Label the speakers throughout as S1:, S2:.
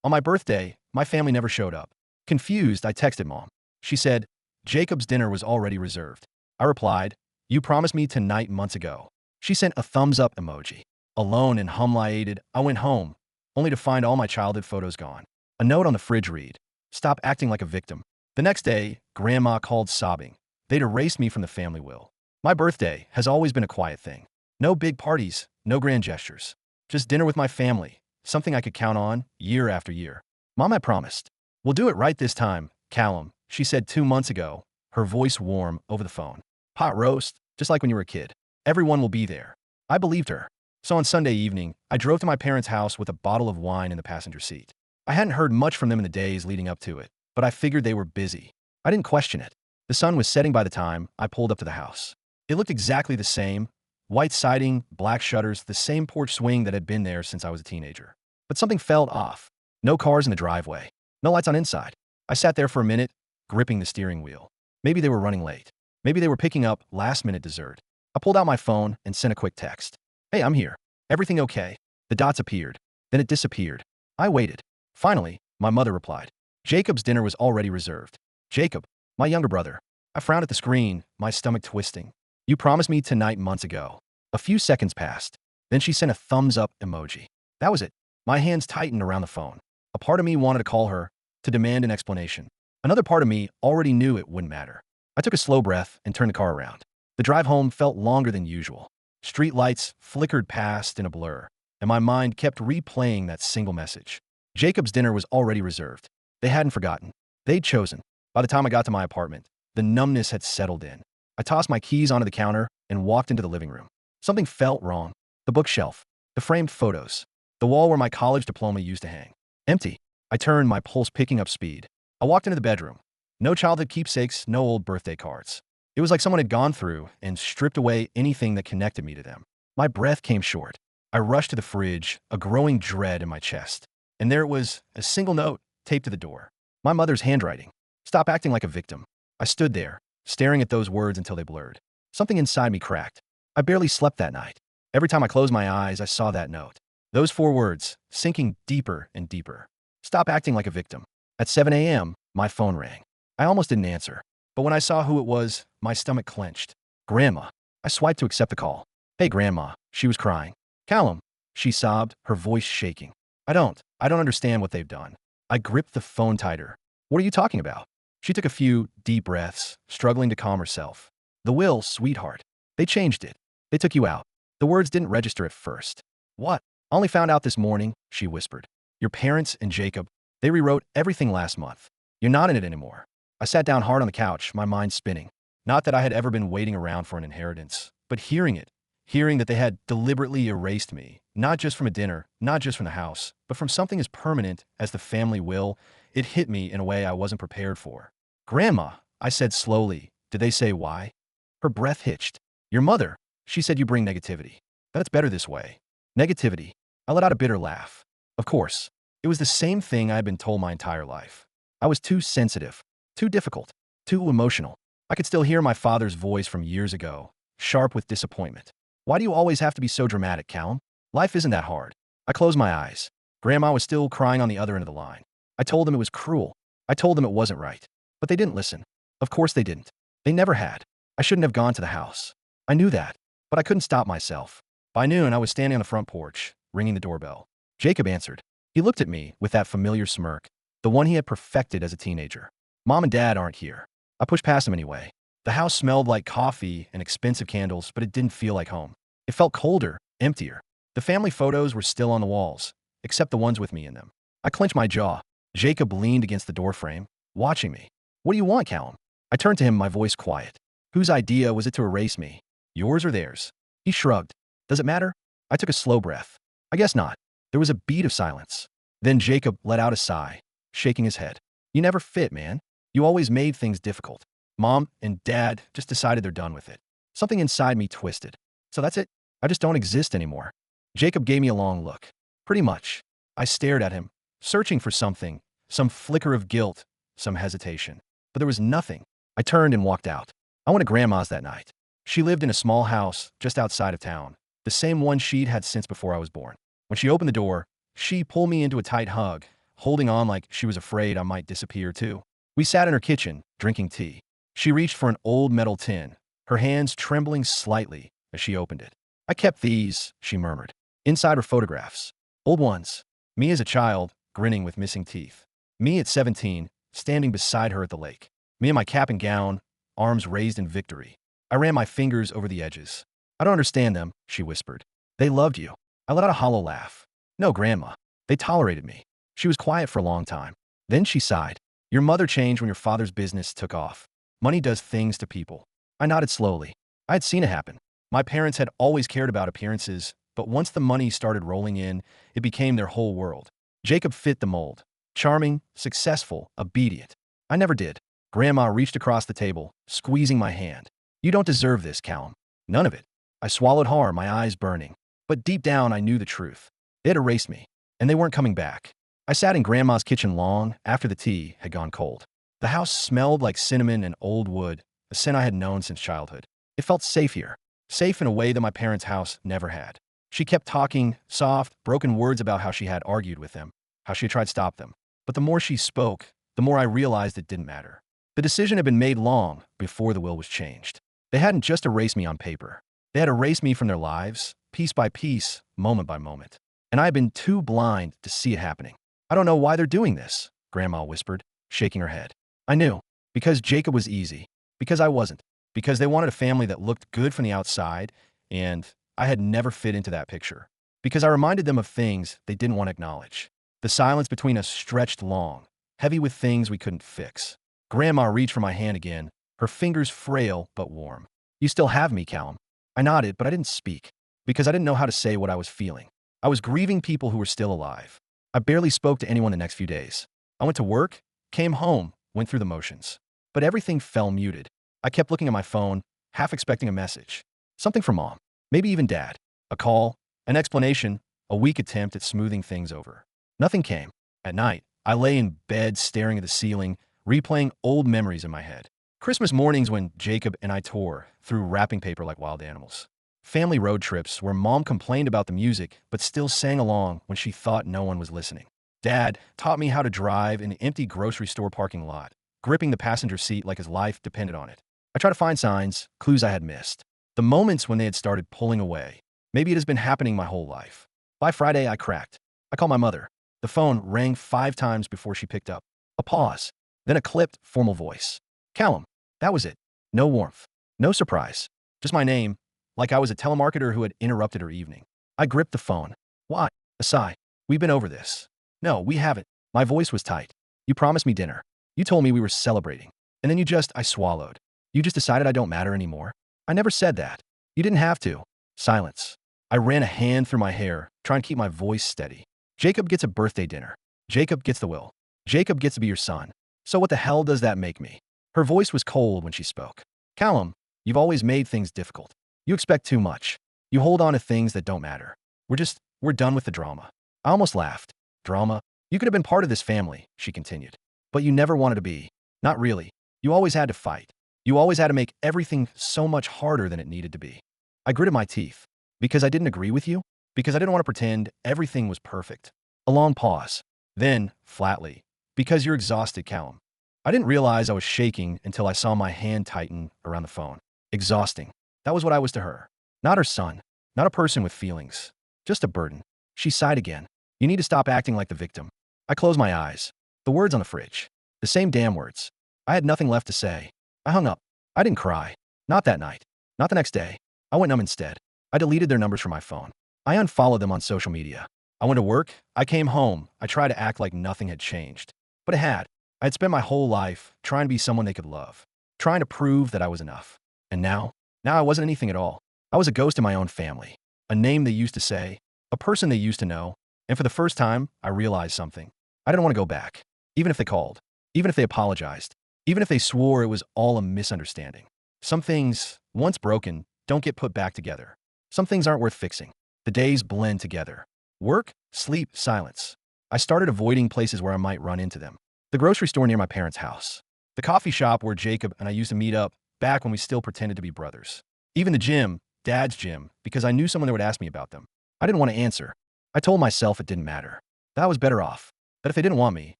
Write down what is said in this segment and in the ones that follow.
S1: On my birthday, my family never showed up. Confused, I texted Mom. She said, Jacob's dinner was already reserved. I replied, you promised me tonight months ago. She sent a thumbs up emoji. Alone and liated, I went home, only to find all my childhood photos gone. A note on the fridge read, stop acting like a victim. The next day, Grandma called sobbing. They'd erased me from the family will. My birthday has always been a quiet thing. No big parties, no grand gestures. Just dinner with my family, something I could count on year after year. Mom, I promised. We'll do it right this time, Callum, she said 2 months ago, her voice warm over the phone. Hot roast, just like when you were a kid. Everyone will be there. I believed her. So on Sunday evening, I drove to my parents' house with a bottle of wine in the passenger seat. I hadn't heard much from them in the days leading up to it, but I figured they were busy. I didn't question it. The sun was setting by the time I pulled up to the house. It looked exactly the same. White siding, black shutters, the same porch swing that had been there since I was a teenager. But something felt off. No cars in the driveway. No lights on inside. I sat there for a minute, gripping the steering wheel. Maybe they were running late. Maybe they were picking up last-minute dessert. I pulled out my phone and sent a quick text. Hey, I'm here. Everything okay? The dots appeared. Then it disappeared. I waited. Finally, my mother replied. Jacob's dinner was already reserved. Jacob, my younger brother. I frowned at the screen, my stomach twisting. You promised me tonight months ago. A few seconds passed. Then she sent a thumbs up emoji. That was it. My hands tightened around the phone. A part of me wanted to call her, to demand an explanation. Another part of me already knew it wouldn't matter. I took a slow breath and turned the car around. The drive home felt longer than usual. Street lights flickered past in a blur, and my mind kept replaying that single message. Jacob's dinner was already reserved. They hadn't forgotten. They'd chosen. By the time I got to my apartment, the numbness had settled in. I tossed my keys onto the counter and walked into the living room. Something felt wrong. The bookshelf, the framed photos, the wall where my college diploma used to hang. Empty. I turned, my pulse picking up speed. I walked into the bedroom. No childhood keepsakes, no old birthday cards. It was like someone had gone through and stripped away anything that connected me to them. My breath came short. I rushed to the fridge, a growing dread in my chest. And there it was, a single note taped to the door. My mother's handwriting. Stop acting like a victim. I stood there, staring at those words until they blurred. Something inside me cracked. I barely slept that night. Every time I closed my eyes, I saw that note. Those 4 words, sinking deeper and deeper. Stop acting like a victim. At 7 a.m., my phone rang. I almost didn't answer. But when I saw who it was, my stomach clenched. Grandma. I swiped to accept the call. Hey, Grandma. She was crying. Callum. She sobbed, her voice shaking. I don't understand what they've done. I gripped the phone tighter. What are you talking about? She took a few deep breaths, struggling to calm herself. The will, sweetheart. They changed it. They took you out. The words didn't register at first. What? I only found out this morning, she whispered. Your parents and Jacob, they rewrote everything last month. You're not in it anymore. I sat down hard on the couch, my mind spinning. Not that I had ever been waiting around for an inheritance, but hearing that they had deliberately erased me, not just from a dinner, not just from the house, but from something as permanent as the family will, it hit me in a way I wasn't prepared for. Grandma, I said slowly. Did they say why? Her breath hitched. Your mother, she said you bring negativity. That's better this way. Negativity. I let out a bitter laugh. Of course. It was the same thing I had been told my entire life. I was too sensitive, too difficult, too emotional. I could still hear my father's voice from years ago, sharp with disappointment. Why do you always have to be so dramatic, Callum? Life isn't that hard. I closed my eyes. Grandma was still crying on the other end of the line. I told them it was cruel. I told them it wasn't right. But they didn't listen. Of course they didn't. They never had. I shouldn't have gone to the house. I knew that, but I couldn't stop myself. By noon, I was standing on the front porch, ringing the doorbell. Jacob answered. He looked at me with that familiar smirk, the one he had perfected as a teenager. Mom and Dad aren't here. I pushed past him anyway. The house smelled like coffee and expensive candles, but it didn't feel like home. It felt colder, emptier. The family photos were still on the walls, except the ones with me in them. I clenched my jaw. Jacob leaned against the doorframe, watching me. What do you want, Callum? I turned to him, my voice quiet. Whose idea was it to erase me? Yours or theirs? He shrugged. Does it matter? I took a slow breath. I guess not. There was a beat of silence. Then Jacob let out a sigh, shaking his head. You never fit, man. You always made things difficult. Mom and Dad just decided they're done with it. Something inside me twisted. So that's it? I just don't exist anymore. Jacob gave me a long look. Pretty much. I stared at him, searching for something, some flicker of guilt, some hesitation. But there was nothing. I turned and walked out. I went to Grandma's that night. She lived in a small house just outside of town, the same one she'd had since before I was born. When she opened the door, she pulled me into a tight hug, holding on like she was afraid I might disappear too. We sat in her kitchen, drinking tea. She reached for an old metal tin, her hands trembling slightly as she opened it. I kept these, she murmured. Inside were photographs. Old ones. Me as a child, grinning with missing teeth. Me at 17, standing beside her at the lake. Me in my cap and gown, arms raised in victory. I ran my fingers over the edges. I don't understand them, she whispered. They loved you. I let out a hollow laugh. No, Grandma. They tolerated me. She was quiet for a long time. Then she sighed. Your mother changed when your father's business took off. Money does things to people. I nodded slowly. I had seen it happen. My parents had always cared about appearances, but once the money started rolling in, it became their whole world. Jacob fit the mold. Charming, successful, obedient. I never did. Grandma reached across the table, squeezing my hand. You don't deserve this, Callum. None of it. I swallowed hard, my eyes burning. But deep down, I knew the truth. They had erased me, and they weren't coming back. I sat in Grandma's kitchen long after the tea had gone cold. The house smelled like cinnamon and old wood, a scent I had known since childhood. It felt safe here, safe in a way that my parents' house never had. She kept talking, soft, broken words about how she had argued with them, how she had tried to stop them. But the more she spoke, the more I realized it didn't matter. The decision had been made long before the will was changed. They hadn't just erased me on paper. They had erased me from their lives, piece by piece, moment by moment. And I had been too blind to see it happening. I don't know why they're doing this, Grandma whispered, shaking her head. I knew. Because Jacob was easy. Because I wasn't. Because they wanted a family that looked good from the outside, and I had never fit into that picture. Because I reminded them of things they didn't want to acknowledge. The silence between us stretched long, heavy with things we couldn't fix. Grandma reached for my hand again, her fingers frail but warm. You still have me, Callum. I nodded, but I didn't speak, because I didn't know how to say what I was feeling. I was grieving people who were still alive. I barely spoke to anyone the next few days. I went to work, came home, went through the motions. But everything fell muted. I kept looking at my phone, half expecting a message. Something from Mom, maybe even Dad. A call, an explanation, a weak attempt at smoothing things over. Nothing came. At night, I lay in bed staring at the ceiling, replaying old memories in my head. Christmas mornings when Jacob and I tore through wrapping paper like wild animals. Family road trips where Mom complained about the music but still sang along when she thought no one was listening. Dad taught me how to drive in an empty grocery store parking lot, gripping the passenger seat like his life depended on it. I tried to find signs, clues I had missed. The moments when they had started pulling away. Maybe it has been happening my whole life. By Friday, I cracked. I called my mother. The phone rang 5 times before she picked up. A pause, then a clipped, formal voice. Callum. That was it. No warmth. No surprise. Just my name, like I was a telemarketer who had interrupted her evening. I gripped the phone. Why? A sigh. We've been over this. No, we haven't. My voice was tight. You promised me dinner. You told me we were celebrating. And then I swallowed. You just decided I don't matter anymore? I never said that. You didn't have to. Silence. I ran a hand through my hair, trying to keep my voice steady. Jacob gets a birthday dinner. Jacob gets the will. Jacob gets to be your son. So what the hell does that make me? Her voice was cold when she spoke. Callum, you've always made things difficult. You expect too much. You hold on to things that don't matter. We're done with the drama. I almost laughed. Drama? You could have been part of this family, she continued. But you never wanted to be. Not really. You always had to fight. You always had to make everything so much harder than it needed to be. I gritted my teeth. Because I didn't agree with you? Because I didn't want to pretend everything was perfect. A long pause. Then, flatly, because you're exhausted, Callum. I didn't realize I was shaking until I saw my hand tighten around the phone. Exhausting. That was what I was to her. Not her son. Not a person with feelings. Just a burden. She sighed again. You need to stop acting like the victim. I closed my eyes. The words on the fridge. The same damn words. I had nothing left to say. I hung up. I didn't cry. Not that night. Not the next day. I went numb instead. I deleted their numbers from my phone. I unfollowed them on social media. I went to work. I came home. I tried to act like nothing had changed. But it had. I had spent my whole life trying to be someone they could love. Trying to prove that I was enough. And now I wasn't anything at all. I was a ghost in my own family. A name they used to say. A person they used to know. And for the first time, I realized something. I didn't want to go back. Even if they called. Even if they apologized. Even if they swore it was all a misunderstanding. Some things, once broken, don't get put back together. Some things aren't worth fixing. The days blend together. Work, sleep, silence. I started avoiding places where I might run into them. The grocery store near my parents' house. The coffee shop where Jacob and I used to meet up back when we still pretended to be brothers. Even the gym, Dad's gym, because I knew someone that would ask me about them. I didn't want to answer. I told myself it didn't matter. That I was better off. That if they didn't want me,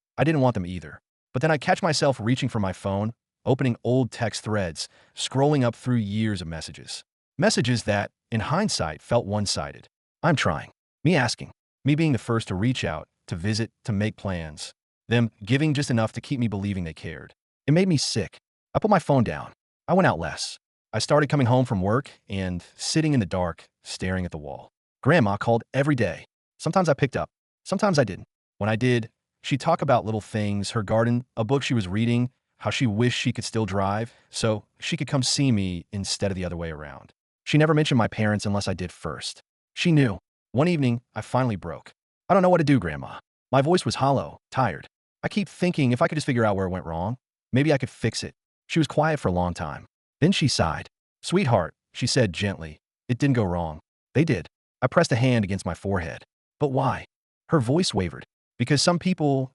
S1: I didn't want them either. But then I catch myself reaching for my phone, opening old text threads, scrolling up through years of messages. Messages that, in hindsight, felt one-sided. I'm trying. Me asking. Me being the first to reach out, to visit, to make plans. Them giving just enough to keep me believing they cared. It made me sick. I put my phone down. I went out less. I started coming home from work and sitting in the dark, staring at the wall. Grandma called every day. Sometimes I picked up. Sometimes I didn't. When I did, she'd talk about little things, her garden, a book she was reading, how she wished she could still drive, so she could come see me instead of the other way around. She never mentioned my parents unless I did first. She knew. One evening, I finally broke. I don't know what to do, Grandma. My voice was hollow, tired. I keep thinking if I could just figure out where it went wrong, maybe I could fix it. She was quiet for a long time. Then she sighed. Sweetheart, she said gently, it didn't go wrong. They did. I pressed a hand against my forehead. But why? Her voice wavered. Because some people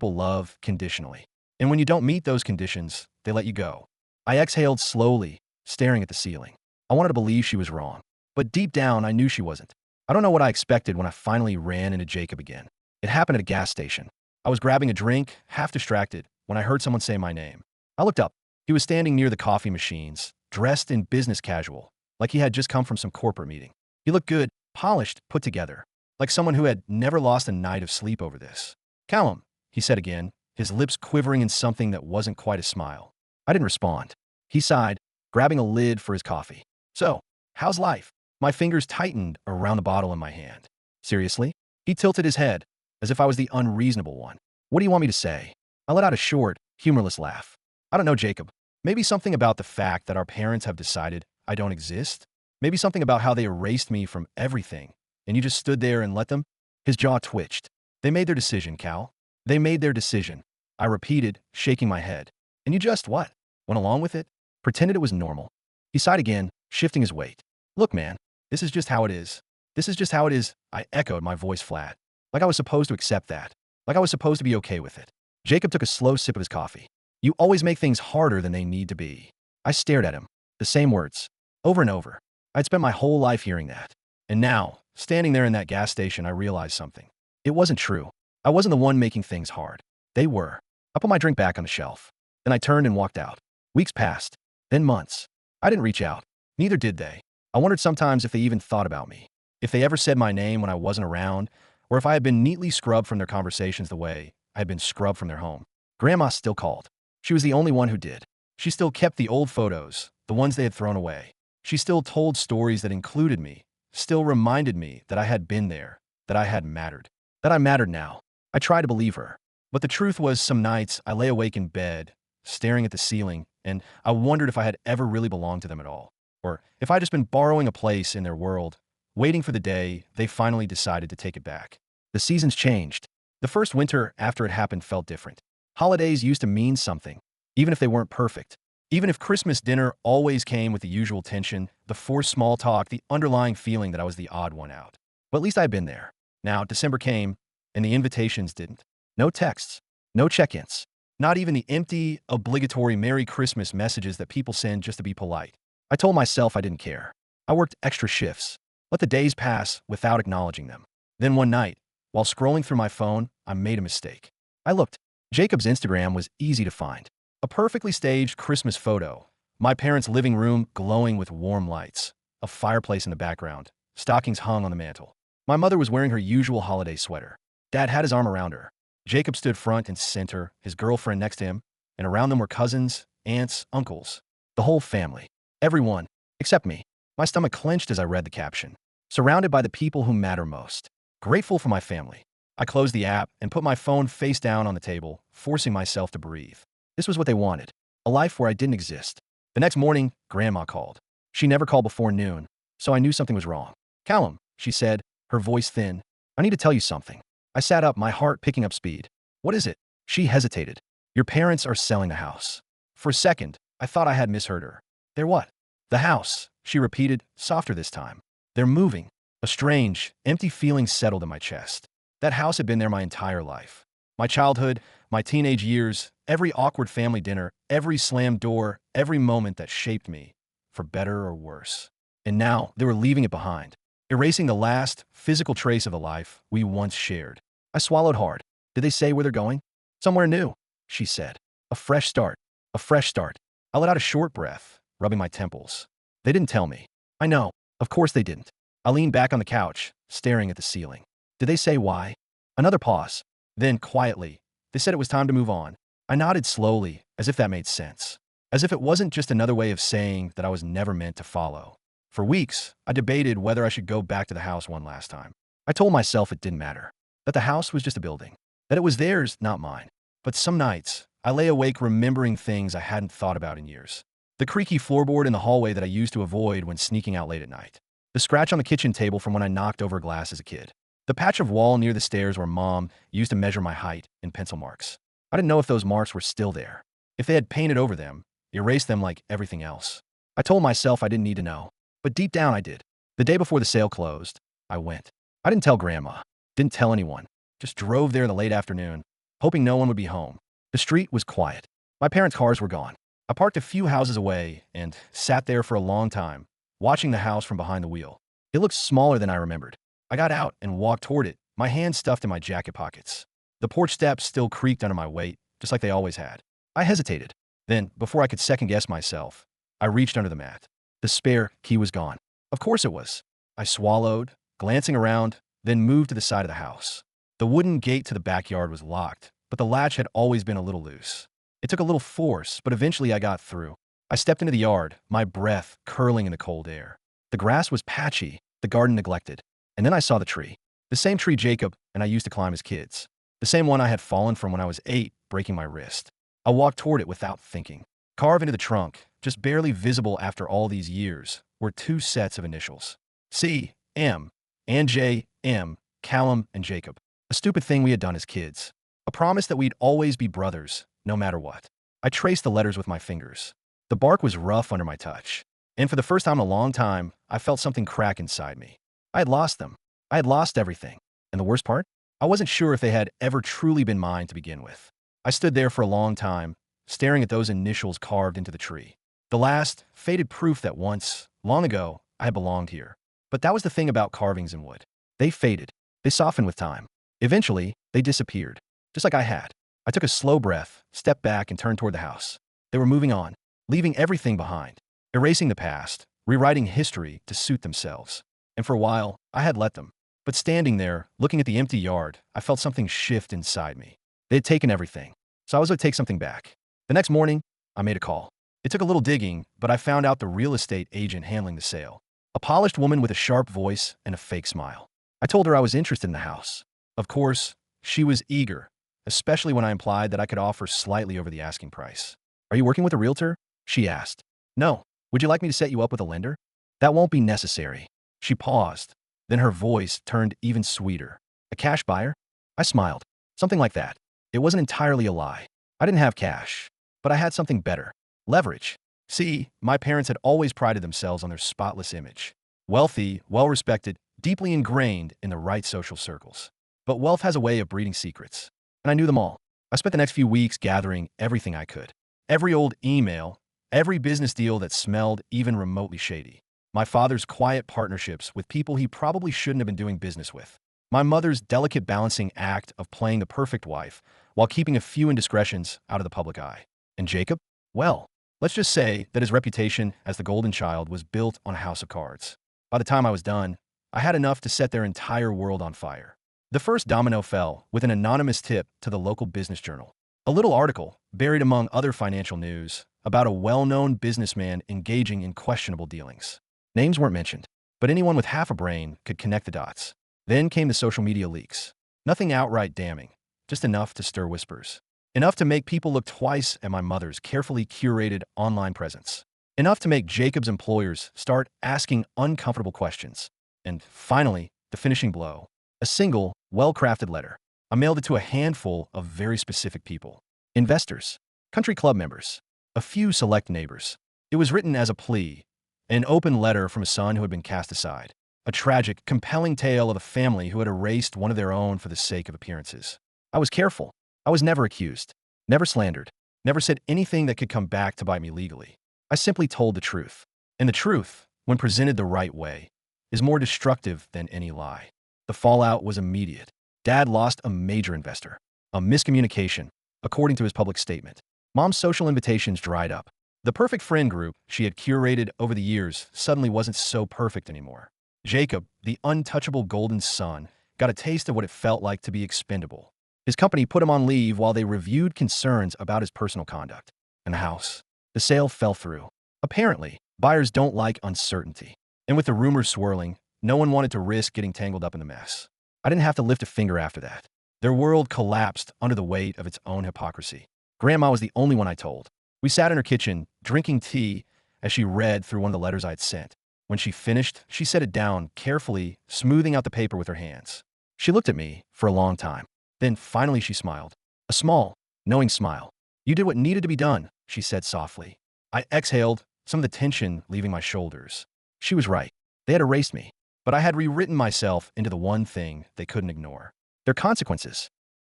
S1: love conditionally. And when you don't meet those conditions, they let you go. I exhaled slowly, staring at the ceiling. I wanted to believe she was wrong. But deep down, I knew she wasn't. I don't know what I expected when I finally ran into Jacob again. It happened at a gas station. I was grabbing a drink, half distracted, when I heard someone say my name. I looked up. He was standing near the coffee machines, dressed in business casual, like he had just come from some corporate meeting. He looked good, polished, put together, like someone who had never lost a night of sleep over this. Callum, he said again, his lips quivering in something that wasn't quite a smile. I didn't respond. He sighed, grabbing a lid for his coffee. So, how's life? My fingers tightened around the bottle in my hand. Seriously? He tilted his head, as if I was the unreasonable one. What do you want me to say? I let out a short, humorless laugh. I don't know, Jacob. Maybe something about the fact that our parents have decided I don't exist? Maybe something about how they erased me from everything, and you just stood there and let them? His jaw twitched. They made their decision, Cal. They made their decision. I repeated, shaking my head. And you just what? Went along with it? Pretended it was normal. He sighed again, shifting his weight. Look, man, this is just how it is. This is just how it is, I echoed, my voice flat. Like I was supposed to accept that. Like I was supposed to be okay with it. Jacob took a slow sip of his coffee. You always make things harder than they need to be. I stared at him. The same words. Over and over. I'd spent my whole life hearing that. And now, standing there in that gas station, I realized something. It wasn't true. I wasn't the one making things hard. They were. I put my drink back on the shelf. Then I turned and walked out. Weeks passed. Then months. I didn't reach out. Neither did they. I wondered sometimes if they even thought about me. If they ever said my name when I wasn't around, or if I had been neatly scrubbed from their conversations the way I had been scrubbed from their home. Grandma still called. She was the only one who did. She still kept the old photos, the ones they had thrown away. She still told stories that included me, still reminded me that I had been there, that I had mattered, that I mattered now. I tried to believe her. But the truth was some nights I lay awake in bed, staring at the ceiling, and I wondered if I had ever really belonged to them at all, or if I'd just been borrowing a place in their world, waiting for the day they finally decided to take it back. The seasons changed. The first winter after it happened felt different. Holidays used to mean something, even if they weren't perfect. Even if Christmas dinner always came with the usual tension, the forced small talk, the underlying feeling that I was the odd one out. But at least I'd been there. Now, December came, and the invitations didn't. No texts, no check-ins, not even the empty, obligatory Merry Christmas messages that people send just to be polite. I told myself I didn't care. I worked extra shifts, let the days pass without acknowledging them. Then one night, while scrolling through my phone, I made a mistake. I looked. Jacob's Instagram was easy to find. A perfectly staged Christmas photo. My parents' living room glowing with warm lights. A fireplace in the background. Stockings hung on the mantel. My mother was wearing her usual holiday sweater. Dad had his arm around her. Jacob stood front and center, his girlfriend next to him, and around them were cousins, aunts, uncles. The whole family. Everyone, except me. My stomach clenched as I read the caption. Surrounded by the people who matter most. Grateful for my family. I closed the app and put my phone face down on the table, forcing myself to breathe. This was what they wanted. A life where I didn't exist. The next morning, Grandma called. She never called before noon, so I knew something was wrong. Callum, she said, her voice thin. I need to tell you something. I sat up, my heart picking up speed. What is it? She hesitated. Your parents are selling the house. For a second, I thought I had misheard her. They're what? The house, she repeated, softer this time. They're moving. A strange, empty feeling settled in my chest. That house had been there my entire life. My childhood, my teenage years, every awkward family dinner, every slammed door, every moment that shaped me, for better or worse. And now, they were leaving it behind, erasing the last, physical trace of the life we once shared. I swallowed hard. Did they say where they're going? Somewhere new, she said. A fresh start. A fresh start. I let out a short breath, rubbing my temples. They didn't tell me. I know. Of course they didn't. I leaned back on the couch, staring at the ceiling. Did they say why? Another pause. Then, quietly, they said it was time to move on. I nodded slowly, as if that made sense. As if it wasn't just another way of saying that I was never meant to follow. For weeks, I debated whether I should go back to the house one last time. I told myself it didn't matter. That the house was just a building. That it was theirs, not mine. But some nights, I lay awake remembering things I hadn't thought about in years. The creaky floorboard in the hallway that I used to avoid when sneaking out late at night. The scratch on the kitchen table from when I knocked over glass as a kid. The patch of wall near the stairs where Mom used to measure my height in pencil marks. I didn't know if those marks were still there. If they had painted over them, erased them like everything else. I told myself I didn't need to know. But deep down I did. The day before the sale closed, I went. I didn't tell Grandma. Didn't tell anyone. Just drove there in the late afternoon, hoping no one would be home. The street was quiet. My parents' cars were gone. I parked a few houses away and sat there for a long time, watching the house from behind the wheel. It looked smaller than I remembered. I got out and walked toward it, my hands stuffed in my jacket pockets. The porch steps still creaked under my weight, just like they always had. I hesitated. Then, before I could second-guess myself, I reached under the mat. The spare key was gone. Of course it was. I swallowed, glancing around, then moved to the side of the house. The wooden gate to the backyard was locked, but the latch had always been a little loose. It took a little force, but eventually I got through. I stepped into the yard, my breath curling in the cold air. The grass was patchy, the garden neglected. And then I saw the tree. The same tree Jacob and I used to climb as kids. The same one I had fallen from when I was 8, breaking my wrist. I walked toward it without thinking. Carved into the trunk, just barely visible after all these years, were 2 sets of initials. C, M, and J, M, Callum and Jacob. A stupid thing we had done as kids. A promise that we'd always be brothers, no matter what. I traced the letters with my fingers. The bark was rough under my touch. And for the first time in a long time, I felt something crack inside me. I had lost them. I had lost everything. And the worst part? I wasn't sure if they had ever truly been mine to begin with. I stood there for a long time, staring at those initials carved into the tree. The last, faded proof that once, long ago, I had belonged here. But that was the thing about carvings in wood. They faded. They softened with time. Eventually, they disappeared. Just like I had. I took a slow breath, stepped back, and turned toward the house. They were moving on, leaving everything behind, erasing the past, rewriting history to suit themselves. And for a while, I had let them. But standing there, looking at the empty yard, I felt something shift inside me. They had taken everything, so I was going to take something back. The next morning, I made a call. It took a little digging, but I found out the real estate agent handling the sale. A polished woman with a sharp voice and a fake smile. I told her I was interested in the house. Of course, she was eager, especially when I implied that I could offer slightly over the asking price. Are you working with a realtor? She asked. No. Would you like me to set you up with a lender? That won't be necessary. She paused. Then her voice turned even sweeter. A cash buyer? I smiled. Something like that. It wasn't entirely a lie. I didn't have cash, but I had something better. Leverage. See, my parents had always prided themselves on their spotless image. Wealthy, well-respected, deeply ingrained in the right social circles. But wealth has a way of breeding secrets. And I knew them all. I spent the next few weeks gathering everything I could. Every old email, every business deal that smelled even remotely shady. My father's quiet partnerships with people he probably shouldn't have been doing business with. My mother's delicate balancing act of playing the perfect wife while keeping a few indiscretions out of the public eye. And Jacob? Well, let's just say that his reputation as the golden child was built on a house of cards. By the time I was done, I had enough to set their entire world on fire. The first domino fell with an anonymous tip to the local business journal. A little article, buried among other financial news, about a well-known businessman engaging in questionable dealings. Names weren't mentioned, but anyone with half a brain could connect the dots. Then came the social media leaks. Nothing outright damning, just enough to stir whispers. Enough to make people look twice at my mother's carefully curated online presence. Enough to make Jacob's employers start asking uncomfortable questions. And finally, the finishing blow. A single, well-crafted letter. I mailed it to a handful of very specific people. Investors, country club members, a few select neighbors. It was written as a plea, an open letter from a son who had been cast aside. A tragic, compelling tale of a family who had erased one of their own for the sake of appearances. I was careful. I was never accused, never slandered, never said anything that could come back to bite me legally. I simply told the truth. And the truth, when presented the right way, is more destructive than any lie. The fallout was immediate. Dad lost a major investor. A miscommunication, according to his public statement. Mom's social invitations dried up. The perfect friend group she had curated over the years suddenly wasn't so perfect anymore. Jacob, the untouchable golden son, got a taste of what it felt like to be expendable. His company put him on leave while they reviewed concerns about his personal conduct. And the house. The sale fell through. Apparently, buyers don't like uncertainty. And with the rumors swirling, no one wanted to risk getting tangled up in the mess. I didn't have to lift a finger after that. Their world collapsed under the weight of its own hypocrisy. Grandma was the only one I told. We sat in her kitchen, drinking tea, as she read through one of the letters I had sent. When she finished, she set it down, carefully smoothing out the paper with her hands. She looked at me for a long time. Then finally she smiled. A small, knowing smile. You did what needed to be done, she said softly. I exhaled, some of the tension leaving my shoulders. She was right. They had erased me. But I had rewritten myself into the one thing they couldn't ignore. Their consequences.